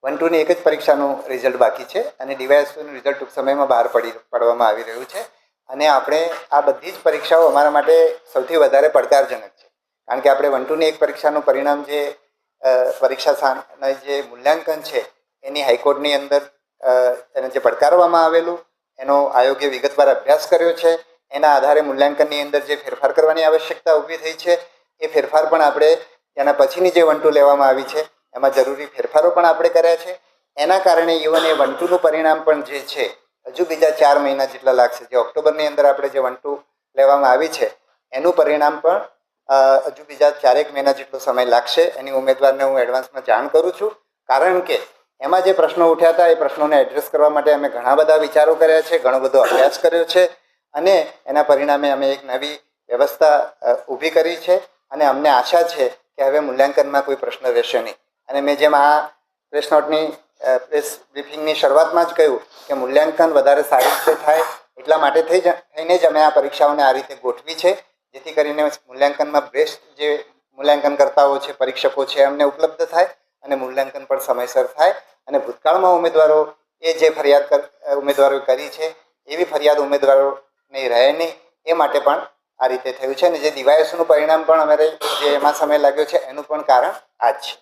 1-2ની એક જ પરીક્ષાનું રિઝલ્ટ બાકી છે અને ડીવાયએસપીનું રિઝલ્ટ ટૂંક સમયમાં બહાર પાડવામાં આવી રહ્યું છે. અને આપણે આ બધી જ પરીક્ષાઓ અમારા માટે સૌથી વધારે પડકારજનક છે, કારણ કે આપણે 1-2ની એક પરીક્ષાનું પરિણામ જે પરીક્ષાના જે મૂલ્યાંકન છે એની હાઈકોર્ટની અંદર એને જે પડકારવામાં આવેલું એનો આયોગે વિગતવાર અભ્યાસ કર્યો છે. એના આધારે મૂલ્યાંકનની અંદર જે ફેરફાર કરવાની આવશ્યકતા ઊભી થઈ છે એ ફેરફાર પણ આપણે એના પછીની જે 1-2 લેવામાં આવી છે એમાં જરૂરી ફેરફારો પણ આપણે કર્યા છે. એના કારણે ઇવન એ 1-2નું પરિણામ પણ જે છે હજુ બીજા 4 મહિના જેટલા લાગશે. જે ઓક્ટોબરની અંદર આપણે જે 1-2 લેવામાં આવી છે એનું પરિણામ પણ હજુ બીજા 4 મહિના જેટલો સમય લાગશે. એની ઉમેદવારને હું એડવાન્સમાં જાણ કરું છું, કારણ કે એમાં જે પ્રશ્નો ઉઠ્યા હતા એ પ્રશ્નોને એડ્રેસ કરવા માટે અમે ઘણા બધા વિચારો કર્યા છે, ઘણો બધો અભ્યાસ કર્યો છે અને એના પરિણામે અમે એક નવી વ્યવસ્થા ઊભી કરી છે. અને અમને આશા છે કે હવે મૂલ્યાંકનમાં કોઈ પ્રશ્ન રહેશે નહીં. અને મેં જેમ આ પ્રેસ નોટની પ્રેસ બ્રીફિંગની શરૂઆતમાં જ કહ્યું કે મૂલ્યાંકન વધારે સારી રીતે થાય એટલા માટે થઈને જ અમે આ પરીક્ષાઓને આ રીતે ગોઠવી છે, જેથી કરીને મૂલ્યાંકનમાં બેસ્ટ જે મૂલ્યાંકનકર્તાઓ છે, પરીક્ષકો છે, એમને ઉપલબ્ધ થાય અને મૂલ્યાંકન પણ સમયસર થાય. અને ભૂતકાળમાં ઉમેદવારો એ જે ફરિયાદ ઉમેદવારોએ કરી છે એવી ફરિયાદ ઉમેદવારોને રહે નહીં એ માટે પણ આ રીતે થયું છે. અને જે ડીવાયએસનું પરિણામ પણ અમારે જે એમાં સમય લાગ્યો છે એનું પણ કારણ આ જ છે.